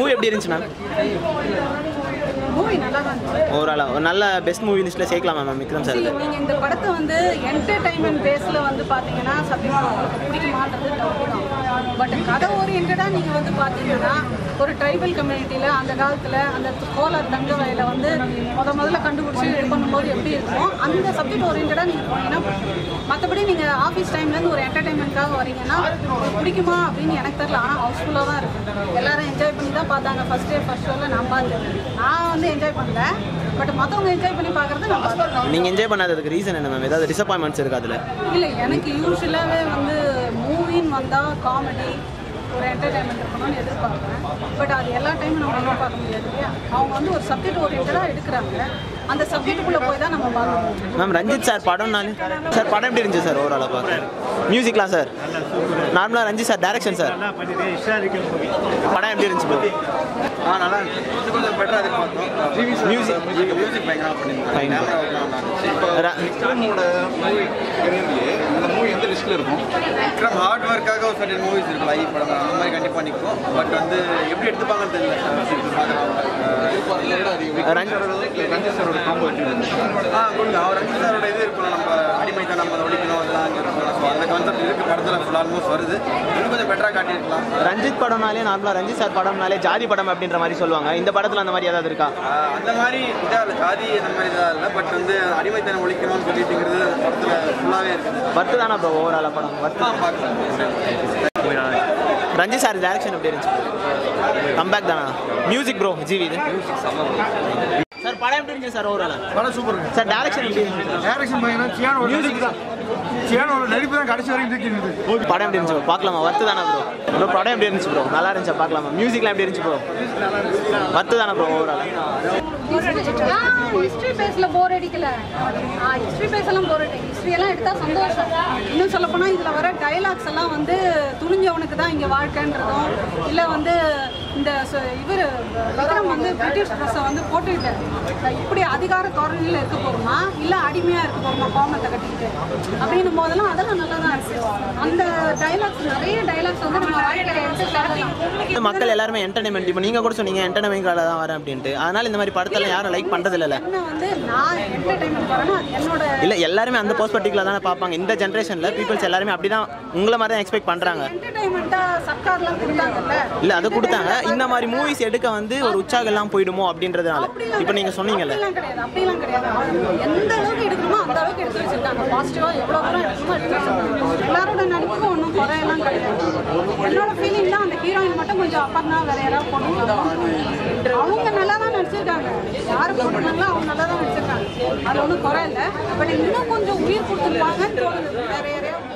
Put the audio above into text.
Movie எப்படி இருந்துச்சு ma'am? Movie நல்லா தான் இருந்துச்சு. ஓவராலாக ஒரு நல்ல பெஸ்ட் மூவி லிஸ்ட்டில் சேர்க்கலாமா மேம் விக்ரம் சார்? நீங்கள் இந்த படத்தை வந்து என்டர்டைன்மெண்ட் பேஸில் வந்து பார்த்தீங்கன்னா சத்தியமாக உங்களுக்கு பிடிக்குமான்றது டவுட் தான். பட் கதை ஓரியன்டாக நீங்கள் வந்து பார்த்தீங்கன்னா ஒரு ட்ரைபல் கம்யூனிட்டியில் அந்த காலத்தில் அந்த கோலார் தங்க வயலை வந்து முதல்ல கண்டுபிடிச்சி இது பண்ணும்போது எப்படி இருக்குமோ அந்த சப்ஜெக்ட் ஓரியன்டாக நீங்கள் போனீங்கன்னா மற்றபடி நீங்கள் ஆஃபீஸ் டைம்லேருந்து ஒரு என்டர்டைன்மெண்ட்காக வரீங்கன்னா பிடிக்குமா அப்படின்னு எனக்கு தெரியல. ஆனால் ஹவுஸ்ஃபுல்லாக தான் இருக்குது. எல்லாரும் என்ஜாய் பண்ணி தான் பார்த்தாங்க. ஃபஸ்ட் ஷோவில் நான் பார்த்தேன். நான் வந்து என்ஜாய் பண்ணல, பட் மற்றவங்க என்ஜாய் பண்ணி பார்க்குறது நான் பார்த்தேன். நீங்கள் என்ஜாய் பண்ணாததுக்கு ரீசன் என்ன மேம்? ஏதாவது டிசப்பாயின்மெண்ட்ஸ் இருக்குது அதில்? இல்லை, எனக்கு யூஸ்வலாகவே வந்து மூவின்னு வந்தால் காமெடி ஒரு என்டர்டைன்மெண்ட் இருக்கணும்னு எதிர்பார்க்குறேன். பட் அது எல்லா டைமும் நம்ம எதிர்பார்க்க முடியாது இல்லையா? அவங்க வந்து ஒரு சப்ஜெக்ட் ஓரியன்டாக எடுக்கிறாங்க. அந்த சப்ஜெக்ட்டுக்குள்ளே போய் தான் நம்ம பார்க்கணும். மேம் ரஞ்சித் சார் படம்னாலே சார் படம் எப்படி இருந்துச்சு சார் ஓவராலாக பார்க்குறேன்? மியூசிக்லாம் சார் நார்மலாக ரஞ்சித் சார் டைரக்ஷன் சார் படம் எப்படி இருந்துச்சு ப்ரோ? நல்லா இருந்துச்சு. கொஞ்சம் பெட்டராக எதிர்பார்த்தோம். மியூசிக் பயங்கரமாக பண்ணியிருந்தாங்க. விக்ரமோட மூவி கரியர்லேயே இந்த மூவி எந்த லிஸ்ட்டில் இருக்கும்? விக்ரம் ஹார்ட் ஒர்க்காக ஒரு சர்டன் மூவிஸ் இருக்கும். ஐ படம் அந்த மாதிரி கண்டிப்பாக நிற்கும். பட் வந்து எப்படி எடுத்துப்பாங்கன்னு தெரியல. ரஞ்சித் சாரோட காம்போ எப்படி இருந்துச்சு? கொடுங்க. அவர் ரஞ்சித் சாரோட இது இருக்கணும். நம்ம அடிமைத்தான் நம்ம ஒழிக்கணும் அதெல்லாம் அங்கே இருக்கணும். ஸோ அந்த கான்செப்ட் இருக்குது. படத்தில் ஃபுல் ஆல்மோஸ்ட் வருது. இன்னும் கொஞ்சம் பெட்டராக காட்டியிருக்கலாம். ரஞ்சித் படம்னாலே நார்மலாக ரஞ்சித் சார் படம்னாலே ஜாதி படம் அப்படின்ற மாதிரி சொல்லுவாங்க. இந்த படத்தில் அந்த மாதிரி ஏதாவது இருக்கா? அந்த மாதிரி இதாக இல்லை, ஜாதி அந்த மாதிரி இதாக இல்லை. பட் வந்து அடிமைத்தனம் ஒழிக்கணும்னு சொல்லிட்டுங்கிறது படத்தில் ஃபுல்லாகவே இருக்குது. வர்த்து தானே ப்ரோ ஓவராலாக படம்? வர்த்து தான் பார்க்கலாம். ரஞ்சித் சார் டைரக்ஷன் எப்படி இருந்துச்சு? கம்பேக் தானா? மியூசிக் ப்ரோ ஜிவி இது சார் படம் எப்படி இருந்துச்சு சார் ஓவராலாக? படம் சூப்பர் சார் டைரக்ஷன் எப்படி இருந்துச்சு? டைரக்ஷன் பார்த்தீங்கன்னா சியானோட மியூசிக் தான். சியானோட நடிப்பு தான் கடைசி வரைக்கும் தூக்கிடுது. படம் எப்படி இருந்துச்சு ப்ரோ? பார்க்கலாமா? வர்த்து தானே ப்ரோ? ப்ரோ படம் எப்படி இருந்துச்சு ப்ரோ? நல்லா இருந்துச்சா? பார்க்கலாமா? மியூசிக்லாம் எப்படி இருந்துச்சு ப்ரோ? வர்த்து தானே ப்ரோ ஓவராலாக? ஹிஸ்ட்ரி பேஸில் போர் அடிக்கல. ஹிஸ்ட்ரி பேஸெல்லாம் போர் அடிக்கல. ஹிஸ்ட்ரியெல்லாம் எடுத்தால் சந்தோஷம். இன்னும் சொல்லப்போனால் இதில் வர டைலாக்ஸ் எல்லாம் வந்து துணிஞ்சவனுக்கு தான் இங்கே வாழ்க்கைன்றதும் இல்லை வந்து இந்த இவர் விக்ரம் வந்து பிரிட்டிஷ் ட்ரெஸ்ஸை வந்து போட்டுக்கிட்டு இப்படி அதிகார தோரணையில் இருக்க போகுமா இல்லை அடிமையாக இருக்க போகுமா கோமத்தை கட்டிக்கிட்டு அப்படின்னும் போதெல்லாம் அதெல்லாம் நல்லா தான் இருக்குது. அந்த டைலாக்ஸ் நிறைய டைலாக்ஸ் வந்து நம்ம வாழ்க்கையில் எடுத்து மக்கள் எல்லாருமே என்டர்டைன்மெண்ட். இப்போ நீங்கள் கூட சொன்னீங்க என்டர்டைன்மெண்ட்காக தான் வரேன் அப்படின்ட்டு. அதனால இந்த மாதிரி படத்தெல்லாம் யாரும் லைக் பண்ணுறது இல்லை. வந்து நான் என்டர்டைன்மெண்ட் வரேன்னா அது என்னோட இல்லை எல்லாருமே அந்த பெர்ஸ்பெக்டிவ்ல தானே பார்ப்பாங்க. இந்த ஜென்ரேஷனில் பீப்புள்ஸ் எல்லாருமே அப்படி தான் உங்களை மாதிரி தான் எக்ஸ்பெக்ட் பண்ணுறாங்க. என்டர்டைன்மெண்ட்டாக சர்க்கார்லாம் கொடுத்தாங்கல்ல. இல்லை அதை கொடுத்தாங்க. இந்த மாதிரி மூவிஸ் எடுக்க வந்து ஒரு உற்சாகம் எல்லாம் போயிடுமோ அப்படின்றதுனால இப்போ நீங்கள் சொன்னீங்கல்ல. அப்படிலாம் கிடையாது. எந்த அளவுக்கு எடுக்கணுமோ அந்த அளவுக்கு எடுத்து வச்சிருக்காங்க. பாசிட்டிவாக எவ்வளோ தூரம் எடுக்கணுமோ எடுத்து வச்சிருக்காங்க. எல்லாரோட நடிப்புக்கும் ஒன்றும் குறையெல்லாம் கிடையாது. என்னோட ஃபீலிங் தான் அந்த ஹீரோயின் மட்டும் கொஞ்சம் அப்பர்னா வேற யாராவது போட்டுருக்காங்க. அவங்க நல்லா தான் நடிச்சிருக்காங்க. யார் போட்டுருக்காங்களோ அவங்க நல்லா தான் நடிச்சிருக்காங்க. அது ஒன்றும் குறை இல்லை. பட் இன்னும் கொஞ்சம் உயிர் கொடுத்துருப்பாங்கன்னு தோணுது. வேற யாரையாவது